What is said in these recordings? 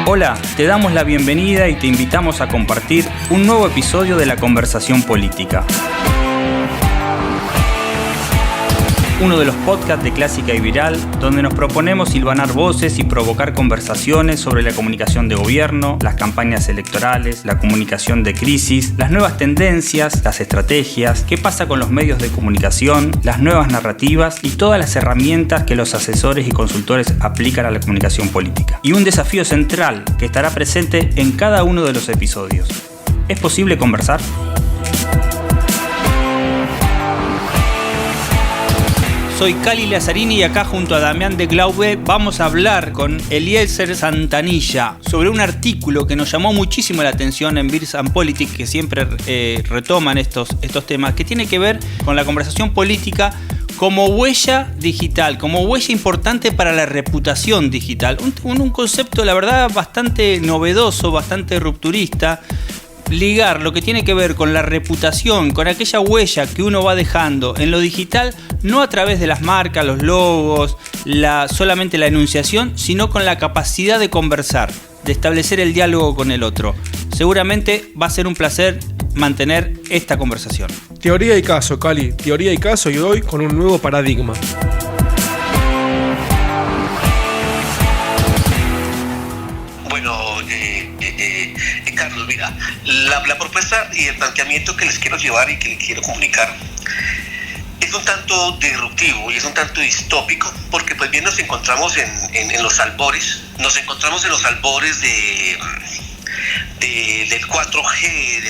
Hola, te damos la bienvenida y te invitamos a compartir un nuevo episodio de La Conversación Política. Uno de los podcasts de Clásica y Viral, donde nos proponemos hilvanar voces y provocar conversaciones sobre la comunicación de gobierno, las campañas electorales, la comunicación de crisis, las nuevas tendencias, las estrategias, qué pasa con los medios de comunicación, las nuevas narrativas y todas las herramientas que los asesores y consultores aplican a la comunicación política. Y un desafío central que estará presente en cada uno de los episodios. ¿Es posible conversar? Soy Cali Lazzarini y acá junto a Damián de Glaube vamos a hablar con Eliezer Santanilla sobre un artículo que nos llamó muchísimo la atención en Beers and Politics, que siempre retoman estos temas, que tiene que ver con la conversación política como huella digital, como huella importante para la reputación digital. Un concepto, la verdad, bastante novedoso, bastante rupturista. Ligar lo que tiene que ver con la reputación, con aquella huella que uno va dejando en lo digital, no a través de las marcas, los logos, solamente la enunciación, sino con la capacidad de conversar, de establecer el diálogo con el otro. Seguramente va a ser un placer mantener esta conversación. Teoría y caso, Cali, teoría y caso, y hoy con un nuevo paradigma. Carlos, mira, la propuesta y el planteamiento que les quiero llevar y que les quiero comunicar es un tanto disruptivo y es un tanto distópico, porque pues bien nos encontramos en los albores, del 4G,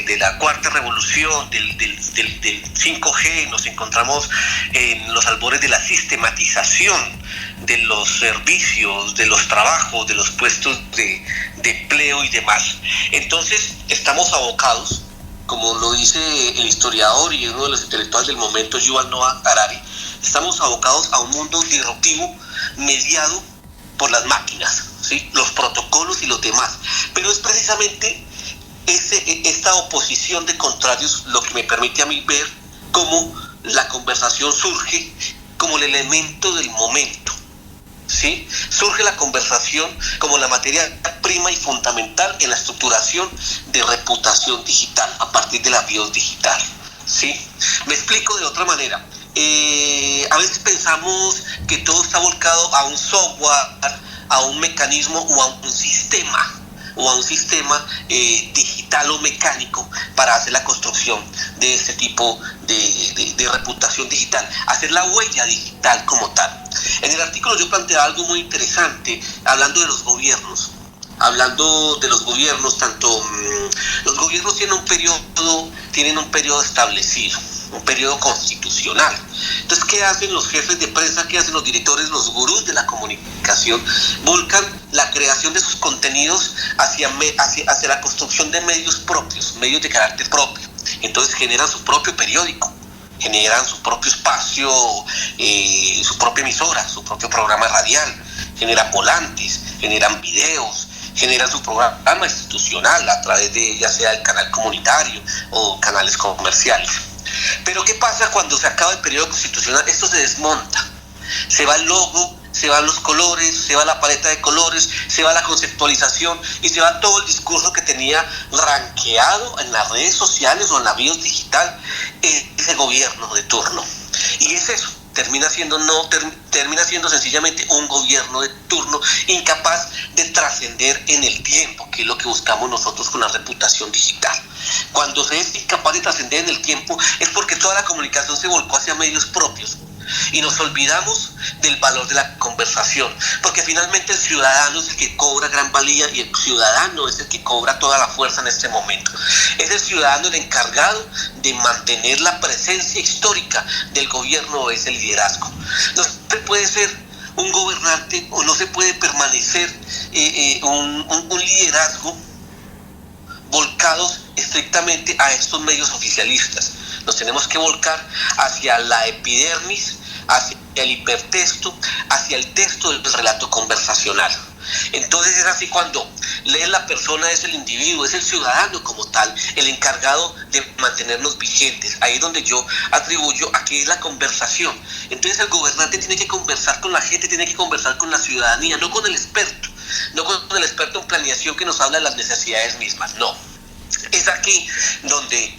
de la cuarta revolución, del 5G, nos encontramos en los albores de la sistematización de los servicios, de los trabajos, de los puestos de empleo y demás. Entonces estamos abocados, como lo dice el historiador y uno de los intelectuales del momento, Yuval Noah Harari, estamos abocados a un mundo disruptivo mediado por las máquinas, ¿sí? Los protocolos y los demás. Pero es precisamente esta oposición de contrarios lo que me permite a mí ver cómo la conversación surge como el elemento del momento, ¿sí? Surge la conversación como la materia prima y fundamental en la estructuración de reputación digital a partir de la bios digital, ¿sí? Me explico de otra manera. A veces pensamos que todo está volcado a un software, a un mecanismo o a un sistema digital o mecánico para hacer la construcción de este tipo de reputación digital, hacer la huella digital como tal. En el artículo yo planteaba algo muy interesante, hablando de los gobiernos. Tanto los gobiernos tienen un periodo establecido, un periodo constitucional. Entonces, ¿qué hacen los jefes de prensa? ¿Qué hacen los directores, los gurús de la comunicación? Volcan la creación de sus contenidos hacia la construcción de medios propios, medios de carácter propio. Entonces generan su propio periódico, generan su propio espacio, su propia emisora, su propio programa radial, generan volantes, generan videos, generan su programa institucional a través de ya sea el canal comunitario o canales comerciales. Pero ¿qué pasa cuando se acaba el periodo constitucional? Esto se desmonta, se va el logo, se van los colores, se va la paleta de colores, se va la conceptualización y se va todo el discurso que tenía rankeado en las redes sociales o en la bios digital ese gobierno de turno. Y es eso. Termina siendo sencillamente un gobierno de turno incapaz de trascender en el tiempo, que es lo que buscamos nosotros con la reputación digital. Cuando se es incapaz de trascender en el tiempo es porque toda la comunicación se volcó hacia medios propios y nos olvidamos del valor de la conversación, porque finalmente el ciudadano es el que cobra gran valía y el ciudadano es el que cobra toda la fuerza en este momento. Es el ciudadano el encargado de mantener la presencia histórica del gobierno o ese liderazgo. No se puede ser un gobernante o no se puede permanecer un liderazgo volcados estrictamente a estos medios oficialistas. Nos tenemos que volcar hacia la epidermis, hacia el hipertexto, hacia el texto del relato conversacional. Entonces es así cuando lees la persona, es el individuo, es el ciudadano como tal, el encargado de mantenernos vigentes. Ahí es donde yo atribuyo a que es la conversación. Entonces el gobernante tiene que conversar con la gente, tiene que conversar con la ciudadanía, no con el experto, no con el experto en planeación que nos habla de las necesidades mismas. No. Es aquí donde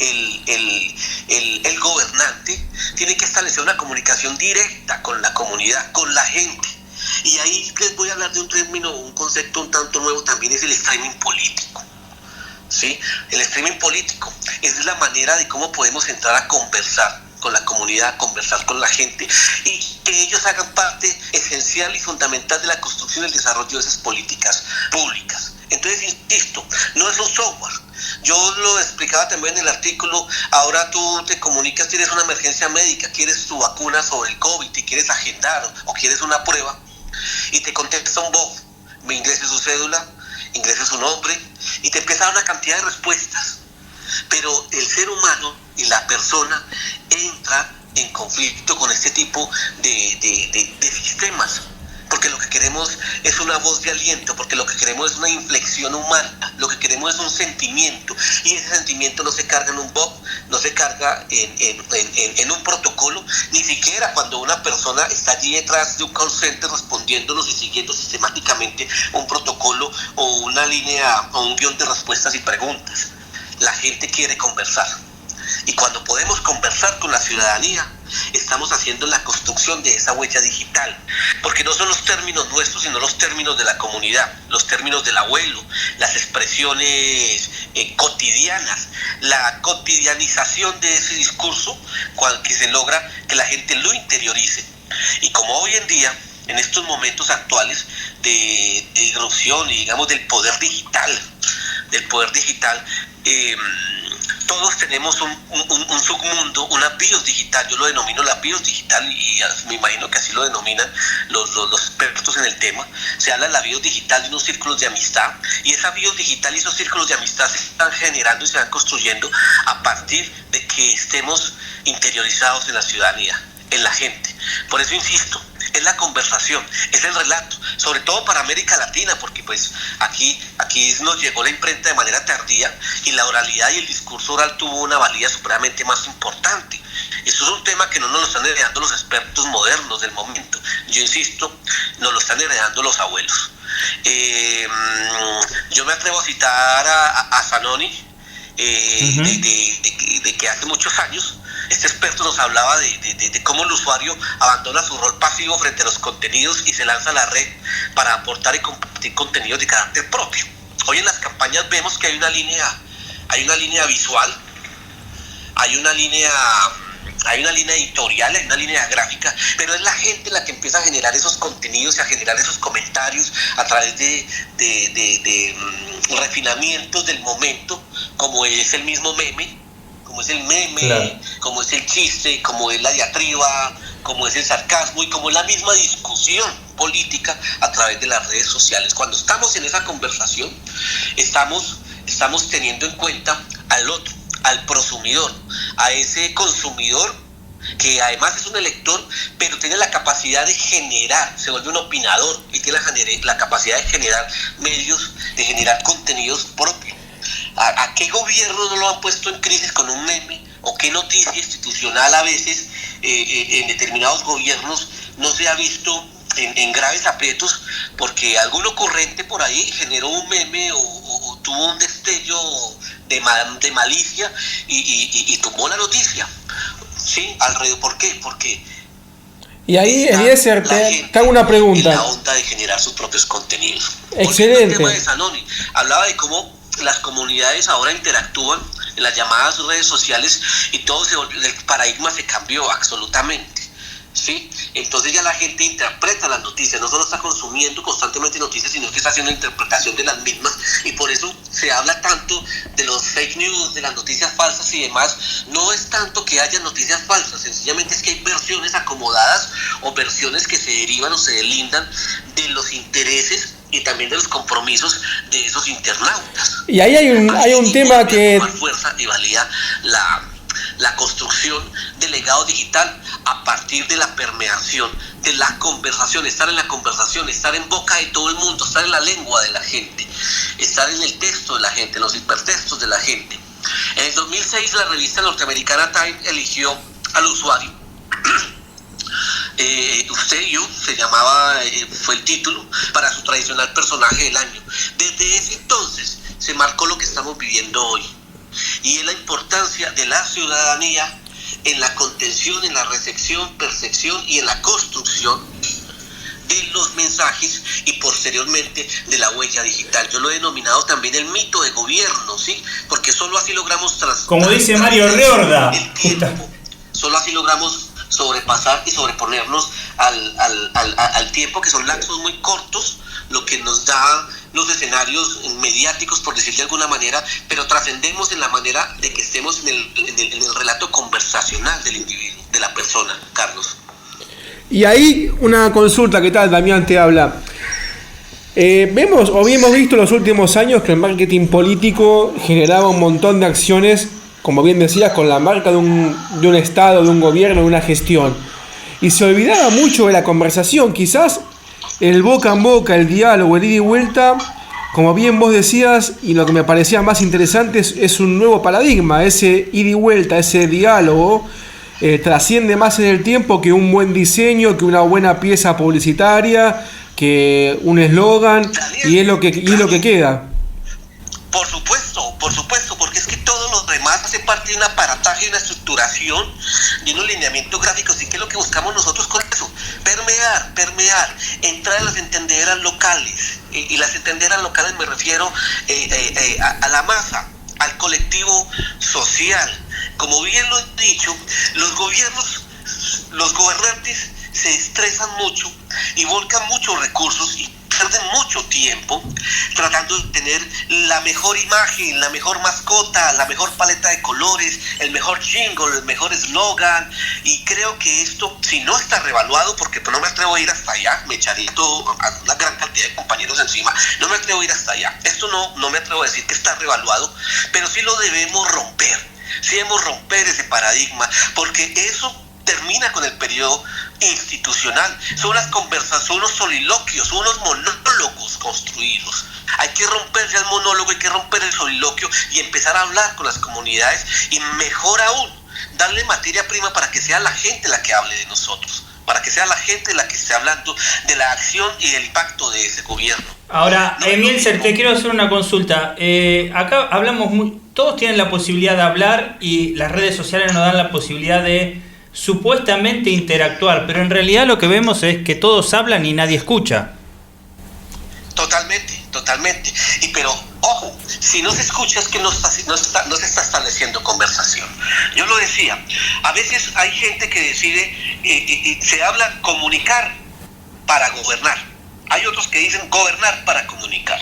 el gobernante tiene que establecer una comunicación directa con la comunidad, con la gente. Y ahí les voy a hablar de un término, un concepto un tanto nuevo también, es el streaming político. ¿Sí? El streaming político es la manera de cómo podemos entrar a conversar con la comunidad, conversar con la gente y que ellos hagan parte esencial y fundamental de la construcción y el desarrollo de esas políticas públicas. Entonces, insisto, no es un software. Yo lo explicaba también en el artículo. Ahora tú te comunicas, tienes una emergencia médica, quieres tu vacuna sobre el COVID, te quieres agendar o quieres una prueba y te contesta un bot, me ingrese su cédula, ingrese su nombre y te empieza a dar una cantidad de respuestas. Pero el ser humano y la persona entra en conflicto con este tipo de sistemas, porque lo que queremos es una voz de aliento, porque lo que queremos es una inflexión humana, lo que queremos es un sentimiento, y ese sentimiento no se carga en un bot, no se carga en un protocolo, ni siquiera cuando una persona está allí detrás de un call center respondiéndonos y siguiendo sistemáticamente un protocolo o una línea o un guión de respuestas y preguntas. La gente quiere conversar. Y cuando podemos conversar con la ciudadanía, estamos haciendo la construcción de esa huella digital, porque no son los términos nuestros, sino los términos de la comunidad, los términos del abuelo, las expresiones cotidianas, la cotidianización de ese discurso, que se logra que la gente lo interiorice. Y como hoy en día, en estos momentos actuales de irrupción y digamos del poder digital, todos tenemos un submundo, una BIOS digital. Yo lo denomino la BIOS digital y me imagino que así lo denominan los expertos en el tema. Se habla de la BIOS digital de unos círculos de amistad, y esa BIOS digital y esos círculos de amistad se están generando y se van construyendo a partir de que estemos interiorizados en la ciudadanía, en la gente. Por eso insisto, es la conversación, es el relato, sobre todo para América Latina, porque pues aquí nos llegó la imprenta de manera tardía y la oralidad y el discurso oral tuvo una valía supremamente más importante. Eso es un tema que no nos lo están heredando los expertos modernos del momento. Yo insisto, nos lo están heredando los abuelos. Yo me atrevo a citar a Zanoni, de que hace muchos años este experto nos hablaba de cómo el usuario abandona su rol pasivo frente a los contenidos y se lanza a la red para aportar y compartir contenidos de carácter propio. Hoy en las campañas vemos que hay una línea visual, hay una línea editorial, hay una línea gráfica, pero es la gente la que empieza a generar esos contenidos y a generar esos comentarios a través de refinamientos del momento, como es el mismo meme, como es el meme, claro, como es el chiste, como es la diatriba, como es el sarcasmo y como es la misma discusión política a través de las redes sociales. Cuando estamos en esa conversación, estamos teniendo en cuenta al otro, al prosumidor, a ese consumidor que además es un elector, pero tiene la capacidad de generar, se vuelve un opinador y tiene la capacidad de generar medios, de generar contenidos propios. ¿A qué gobierno no lo han puesto en crisis con un meme? ¿O qué noticia institucional a veces en determinados gobiernos no se ha visto en graves aprietos porque algún ocurrente por ahí generó un meme o tuvo un destello de malicia y tumbó la noticia? ¿Sí? Alrededor. ¿Por qué? Porque y ahí, Eliezer, te hago una pregunta. En la onda de generar sus propios contenidos. Excelente. El tema de Zanoni hablaba de cómo las comunidades ahora interactúan en las llamadas redes sociales y todo el paradigma se cambió absolutamente, ¿sí? Entonces ya la gente interpreta las noticias, no solo está consumiendo constantemente noticias, sino que está haciendo interpretación de las mismas, y por eso se habla tanto de los fake news, de las noticias falsas y demás. No es tanto que haya noticias falsas, sencillamente es que hay versiones acomodadas o versiones que se derivan o se deslindan de los intereses y también de los compromisos de esos internautas. Y ahí hay un tema que más fuerza y valía la construcción del legado digital a partir de la permeación, de la conversación, estar en la conversación, estar en boca de todo el mundo, estar en la lengua de la gente, estar en el texto de la gente, en los hipertextos de la gente. En el 2006 la revista norteamericana Time eligió al usuario Usted y yo, se llamaba, fue el título para su tradicional personaje del año. Desde ese entonces se marcó lo que estamos viviendo hoy, y es la importancia de la ciudadanía en la contención, en la recepción, percepción y en la construcción de los mensajes y posteriormente de la huella digital. Yo lo he denominado también el mito de gobierno, ¿sí? Porque solo así logramos como dice Mario Reorda, el tiempo, solo así logramos sobrepasar y sobreponernos al tiempo, que son lapsos muy cortos, lo que nos da los escenarios mediáticos, por decir de alguna manera, pero trascendemos en la manera de que estemos en el relato conversacional del individuo, de la persona, Carlos. Y ahí una consulta, ¿qué tal? Damián te habla. Hemos visto en los últimos años que el marketing político generaba un montón de acciones, como bien decías, con la marca de un Estado, de un gobierno, de una gestión. Y se olvidaba mucho de la conversación, quizás el boca en boca, el diálogo, el ida y vuelta, como bien vos decías, y lo que me parecía más interesante es un nuevo paradigma. Ese ida y vuelta, ese diálogo, trasciende más en el tiempo que un buen diseño, que una buena pieza publicitaria, que un eslogan, y es lo que queda. Por supuesto, porque es que todo lo demás hace parte de un aparataje, de una estructuración, de unos lineamientos gráficos, y que es lo que buscamos nosotros con eso, permear, entrar a las entendederas locales, y las entendederas locales me refiero a la masa, al colectivo social. Como bien lo he dicho, los gobernantes se estresan mucho y volcan muchos recursos y pierden mucho tiempo tratando de tener la mejor imagen, la mejor mascota, la mejor paleta de colores, el mejor jingle, el mejor eslogan, y creo que esto, si no está revaluado, porque no me atrevo a ir hasta allá, me echaría a una gran cantidad de compañeros encima, no me atrevo a ir hasta allá, esto no me atrevo a decir que está revaluado, pero sí lo debemos romper, sí debemos romper ese paradigma, porque eso termina con el periodo institucional. Son unas conversaciones, unos soliloquios, unos monólogos construidos. Hay que romper ya el monólogo, hay que romper el soliloquio y empezar a hablar con las comunidades, y mejor aún, darle materia prima para que sea la gente la que hable de nosotros, para que sea la gente la que esté hablando de la acción y del impacto de ese gobierno. Ahora, Mielser, te quiero hacer una consulta. Acá hablamos todos tienen la posibilidad de hablar, y las redes sociales nos dan la posibilidad de supuestamente interactuar, pero en realidad lo que vemos es que todos hablan y nadie escucha. Totalmente. Pero ojo, si no se escucha es que no se está estableciendo conversación. Yo lo decía, a veces hay gente que decide, se habla comunicar para gobernar. Hay otros que dicen gobernar para comunicar.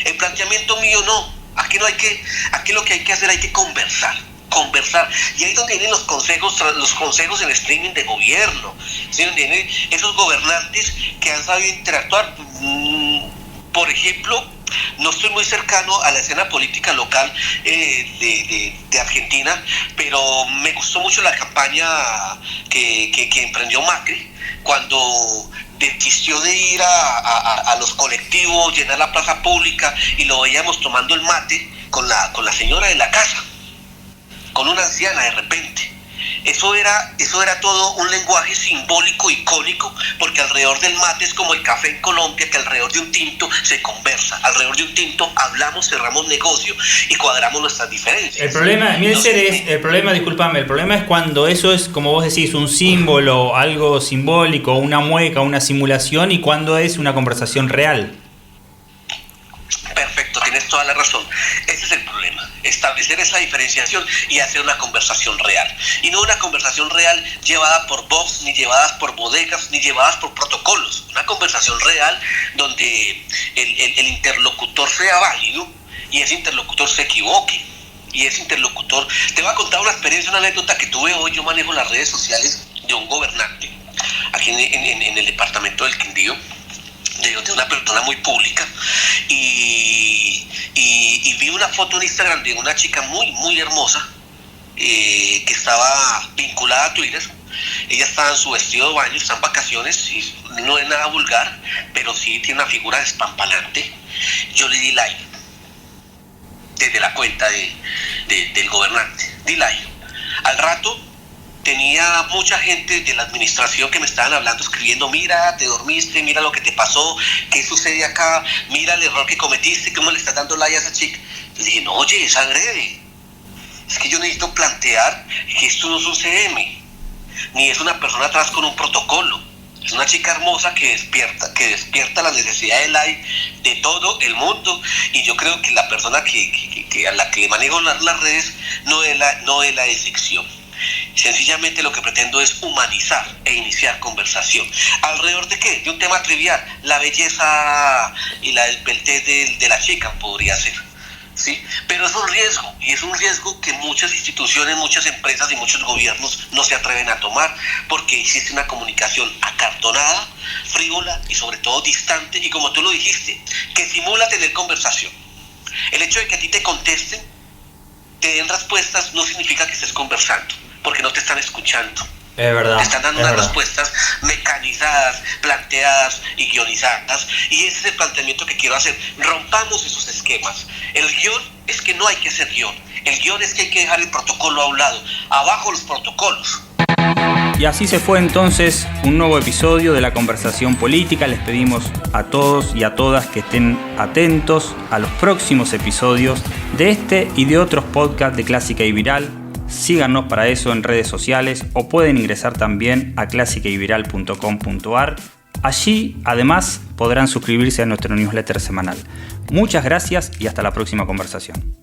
El planteamiento mío no. Aquí lo que hay que hacer, hay que conversar, y ahí es donde vienen los consejos en streaming de gobierno, ¿sí? Donde vienen esos gobernantes que han sabido interactuar. Por ejemplo, no estoy muy cercano a la escena política local de Argentina, pero me gustó mucho la campaña que emprendió Macri cuando desistió de ir a los colectivos, llenar la plaza pública, y lo veíamos tomando el mate con la señora de la casa, con una anciana de repente. Eso era todo un lenguaje simbólico, icónico, porque alrededor del mate es como el café en Colombia, que alrededor de un tinto se conversa, alrededor de un tinto hablamos, cerramos negocio y cuadramos nuestras diferencias. El problema, el problema es cuando eso es, como vos decís, un símbolo, algo simbólico, una mueca, una simulación, y cuando es una conversación real. Perfecto, tienes toda la razón. Ese es el problema, establecer esa diferenciación y hacer una conversación real. Y no una conversación real llevada por bots, ni llevadas por bodegas, ni llevadas por protocolos. Una conversación real donde el interlocutor sea válido y ese interlocutor se equivoque. Y ese interlocutor... Te voy a contar una experiencia, una anécdota que tuve hoy. Yo manejo las redes sociales de un gobernante aquí en el departamento del Quindío, de una persona muy pública, y vi una foto en Instagram de una chica muy hermosa, que estaba vinculada a Twitter. Ella estaba en su vestido de baño, está en vacaciones, y no es nada vulgar, pero sí tiene una figura despampanante. Yo le di like desde la cuenta del gobernante, di like. Al rato tenía mucha gente de la administración que me estaban hablando, escribiendo, mira, te dormiste, mira lo que te pasó, qué sucede acá, mira el error que cometiste, cómo le estás dando like a esa chica. Le dije, no, oye, es adrede. Es que yo necesito plantear que esto no es un CM, ni es una persona atrás con un protocolo. Es una chica hermosa que despierta la necesidad de like de todo el mundo, y yo creo que la persona que a la que le manejo las redes no es la excepción. Sencillamente lo que pretendo es humanizar e iniciar conversación. ¿Alrededor de qué? De un tema trivial, la belleza y la desveltez de la chica podría ser, ¿sí? Pero es un riesgo, y es un riesgo que muchas instituciones, muchas empresas y muchos gobiernos no se atreven a tomar, porque existe una comunicación acartonada, frívola y sobre todo distante, y como tú lo dijiste, que simula tener conversación. El hecho de que a ti te contesten, te den respuestas, no significa que estés conversando, porque no te están escuchando. Es verdad. Te están dando unas respuestas mecanizadas, planteadas y guionizadas, y ese es el planteamiento que quiero hacer. Rompamos esos esquemas. El guión es que no hay que hacer guión. El guión es que hay que dejar el protocolo a un lado. Abajo los protocolos. Y así se fue entonces un nuevo episodio de La Conversación Política. Les pedimos a todos y a todas que estén atentos a los próximos episodios de este y de otros podcasts de Clásica y Viral. Síganos para eso en redes sociales, o pueden ingresar también a clasicayviral.com.ar. Allí, además, podrán suscribirse a nuestro newsletter semanal. Muchas gracias y hasta la próxima conversación.